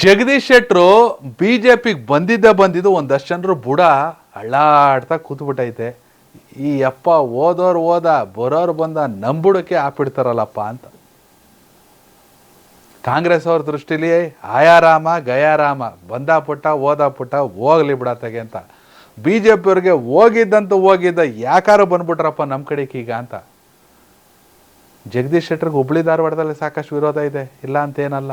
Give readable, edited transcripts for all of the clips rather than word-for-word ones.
ಜಗದೀಶ್ ಶೆಟ್ಟರು ಬಿಜೆಪಿಗೆ ಬಂದಿದ್ದು ಒಂದಷ್ಟು ಜನರು ಬುಡ ಅಳ್ಳಾಡ್ತಾ ಕೂತ್ಬಿಟ್ಟೈತೆ. ಈ ಅಪ್ಪ ಓದೋರು ಓದ ಬರೋರು ಬಂದ ನಂಬುಡಕ್ಕೆ ಹಾಕ್ಬಿಡ್ತಾರಲ್ಲಪ್ಪ ಅಂತ. ಕಾಂಗ್ರೆಸ್ ಅವ್ರ ದೃಷ್ಟಿಲಿ ಆಯಾರಾಮ ಗಯಾರಾಮ, ಬಂದ ಪುಟ್ಟ ಓದ ಪುಟ್ಟ ಹೋಗ್ಲಿ ಬಿಡತ್ತಗೆ ಅಂತ. ಬಿ ಜೆ ಪಿಯವ್ರಿಗೆ ಹೋಗಿದ್ದ ಯಾಕಾರು ಬಂದ್ಬಿಟ್ರಪ್ಪ ನಮ್ಮ ಕಡೆಗೆ ಈಗ ಅಂತ. ಜಗದೀಶ್ ಶೆಟ್ಟರ್ಗೆ ಹುಬ್ಳಿ ಧಾರವಾಡದಲ್ಲಿ ಸಾಕಷ್ಟು ವಿರೋಧ ಇದೆ, ಇಲ್ಲ ಅಂತೇನಲ್ಲ.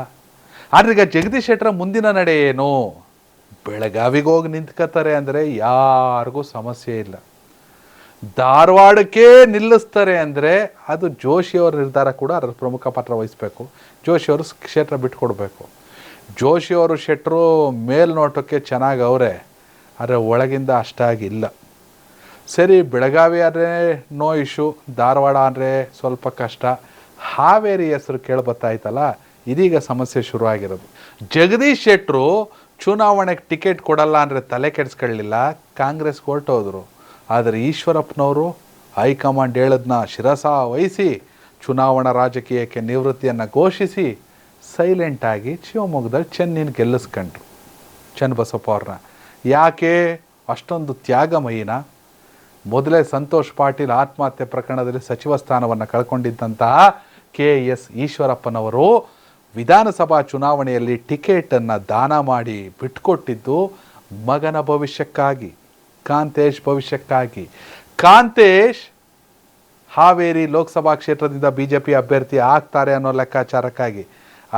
ಆದ್ರೆ ಈಗ ಜಗದೀಶ್ ಶೆಟ್ಟರ ಮುಂದಿನ ನಡೆ ಏನು? ಬೆಳಗಾವಿಗೆ ಹೋಗಿ ನಿಂತ್ಕೋತಾರೆ ಅಂದರೆ ಯಾರಿಗೂ ಸಮಸ್ಯೆ ಇಲ್ಲ. ಧಾರವಾಡಕ್ಕೆ ನಿಲ್ಲಿಸ್ತಾರೆ ಅಂದರೆ ಅದು ಜೋಶಿಯವರ ನಿರ್ಧಾರ ಕೂಡ ಅದರ ಪ್ರಮುಖ ಪಾತ್ರ ವಹಿಸಬೇಕು. ಜೋಶಿಯವರು ಕ್ಷೇತ್ರ ಬಿಟ್ಕೊಡ್ಬೇಕು. ಜೋಶಿಯವರು ಶೆಟ್ಟರು ಮೇಲ್ನೋಟಕ್ಕೆ ಚೆನ್ನಾಗಿ ಅವರೇ, ಆದರೆ ಒಳಗಿಂದ ಅಷ್ಟಾಗಿಲ್ಲ. ಸರಿ, ಬೆಳಗಾವಿ ಆದರೆ ನೋ ಇಶ್ಯೂ, ಧಾರವಾಡ ಅಂದರೆ ಸ್ವಲ್ಪ ಕಷ್ಟ. ಹಾವೇರಿ ಹೆಸರು ಕೇಳ್ಬತ್ತಾಯ್ತಲ್ಲ, ಇದೀಗ ಸಮಸ್ಯೆ ಶುರುವಾಗಿರೋದು. ಜಗದೀಶ್ ಶೆಟ್ಟರು ಚುನಾವಣೆಗೆ ಟಿಕೆಟ್ ಕೊಡಲ್ಲ ಅಂದರೆ ತಲೆ ಕೆಡಿಸ್ಕೊಳ್ಳಿಲ್ಲ, ಕಾಂಗ್ರೆಸ್ಗೆ ಹೊರಟೋದ್ರು. ಆದರೆ ಈಶ್ವರಪ್ಪನವರು ಹೈಕಮಾಂಡ್ ಹೇಳೋದನ್ನ ಶಿರಸ ವಹಿಸಿ ಚುನಾವಣಾ ರಾಜಕೀಯಕ್ಕೆ ನಿವೃತ್ತಿಯನ್ನು ಘೋಷಿಸಿ ಸೈಲೆಂಟಾಗಿ ಶಿವಮೊಗ್ಗದಲ್ಲಿ ಚೆನ್ನೈನ ಗೆಲ್ಲಿಸ್ಕೊಂಡ್ರು ಚನ್ನಬಸಪ್ಪ ಅವ್ರನ್ನ. ಯಾಕೆ ಅಷ್ಟೊಂದು ತ್ಯಾಗಮಯಿನ? ಮೊದಲೇ ಸಂತೋಷ್ ಪಾಟೀಲ್ ಆತ್ಮಹತ್ಯೆ ಪ್ರಕರಣದಲ್ಲಿ ಸಚಿವ ಸ್ಥಾನವನ್ನು ಕಳ್ಕೊಂಡಿದ್ದಂತಹ KS ಈಶ್ವರಪ್ಪನವರು ವಿಧಾನಸಭಾ ಚುನಾವಣೆಯಲ್ಲಿ ಟಿಕೆಟನ್ನು ದಾನ ಮಾಡಿ ಬಿಟ್ಕೊಟ್ಟಿದ್ದು ಮಗನ ಭವಿಷ್ಯಕ್ಕಾಗಿ, ಕಾಂತೇಶ್ ಭವಿಷ್ಯಕ್ಕಾಗಿ. ಕಾಂತೇಶ್ ಹಾವೇರಿ ಲೋಕಸಭಾ ಕ್ಷೇತ್ರದಿಂದ BJP ಅಭ್ಯರ್ಥಿ ಆಗ್ತಾರೆ ಅನ್ನೋ ಲೆಕ್ಕಾಚಾರಕ್ಕಾಗಿ.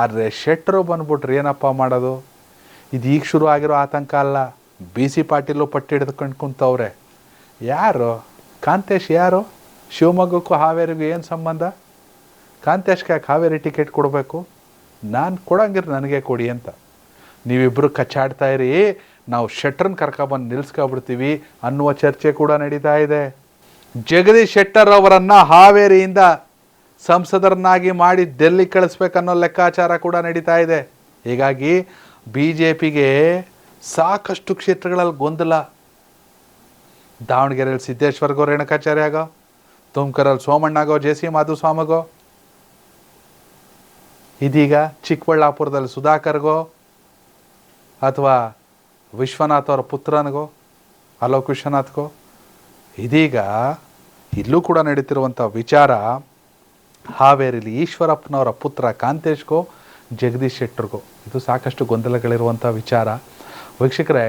ಆದರೆ ಶೆಟ್ಟರು ಬಂದ್ಬಿಟ್ರೆ ಏನಪ್ಪ ಮಾಡೋದು? ಇದು ಈಗ ಶುರು ಆಗಿರೋ ಆತಂಕ ಅಲ್ಲ, BC ಪಾಟೀಲು ಪಟ್ಟಿ ಹಿಡಿದುಕೊಂಡು ಕುಂತವ್ರೆ. ಯಾರು ಕಾಂತೇಶ್? ಯಾರು? ಶಿವಮೊಗ್ಗಕ್ಕೂ ಹಾವೇರಿಗೂ ಏನು ಸಂಬಂಧ? ಕಾಂತೇಶ್ಗೆ ಯಾಕೆ ಹಾವೇರಿ ಟಿಕೆಟ್ ಕೊಡಬೇಕು? ನಾನು ಕೊಡಂಗಿರು ನನಗೆ ಕೊಡಿ ಅಂತ. ನೀವಿಬ್ಬರು ಕಚ್ಚಾಡ್ತಾ ಇರಿ, ನಾವು ಶೆಟ್ಟರ್ನ ಕರ್ಕೊಬಂದು ನಿಲ್ಲಿಸ್ಕೊಬಿಡ್ತೀವಿ ಅನ್ನುವ ಚರ್ಚೆ ಕೂಡ ನಡೀತಾ ಇದೆ. ಜಗದೀಶ್ ಶೆಟ್ಟರ್ ಅವರನ್ನು ಹಾವೇರಿಯಿಂದ ಸಂಸದರನ್ನಾಗಿ ಮಾಡಿ ಡೆಲ್ಲಿ ಕಳಿಸ್ಬೇಕನ್ನೋ ಲೆಕ್ಕಾಚಾರ ಕೂಡ ನಡೀತಾ ಇದೆ. ಹೀಗಾಗಿ BJPಗೆ ಸಾಕಷ್ಟು ಕ್ಷೇತ್ರಗಳಲ್ಲಿ ಗೊಂದಲ. ದಾವಣಗೆರೆಯಲ್ಲಿ ಸಿದ್ದೇಶ್ವರ್ಗೋ ರೇಣುಕಾಚಾರ್ಯಾಗೋ, ತುಮಕೂರಲ್ಲಿ ಸೋಮಣ್ಣಗೋ JC ಮಾಧುಸ್ವಾಮಿಗೋ, ಇದೀಗ ಚಿಕ್ಕಬಳ್ಳಾಪುರದಲ್ಲಿ ಸುಧಾಕರ್ಗೋ ಅಥವಾ ವಿಶ್ವನಾಥ್ ಅವರ ಪುತ್ರನಿಗೋ ಅಲೋಕ್ ವಿಶ್ವನಾಥ್ಗೋ. ಇದೀಗ ಇಲ್ಲೂ ಕೂಡ ನಡೀತಿರುವಂಥ ವಿಚಾರ ಹಾವೇರಿಲಿ ಈಶ್ವರಪ್ಪನವರ ಪುತ್ರ ಕಾಂತೇಶ್ಗೋ ಜಗದೀಶ್ ಶೆಟ್ಟರ್ಗೋ. ಇದು ಸಾಕಷ್ಟು ಗೊಂದಲಗಳಿರುವಂಥ ವಿಚಾರ. ವೀಕ್ಷಕರೇ,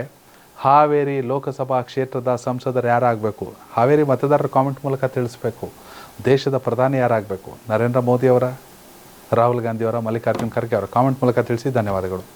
ಹಾವೇರಿ ಲೋಕಸಭಾ ಕ್ಷೇತ್ರದ ಸಂಸದರು ಯಾರಾಗಬೇಕು? ಹಾವೇರಿ ಮತದಾರರ ಕಾಮೆಂಟ್ ಮೂಲಕ ತಿಳಿಸ್ಬೇಕು. ದೇಶದ ಪ್ರಧಾನಿ ಯಾರಾಗಬೇಕು? ನರೇಂದ್ರ ಮೋದಿ ಅವರ, ರಾಹುಲ್ ಗಾಂಧಿ ಅವರ, ಮಲ್ಲಿಕಾರ್ಜುನ್ ಖರ್ಗೆ ಅವರ? ಕಾಮೆಂಟ್ ಮೂಲಕ ತಿಳಿಸಿ. ಧನ್ಯವಾದಗಳು.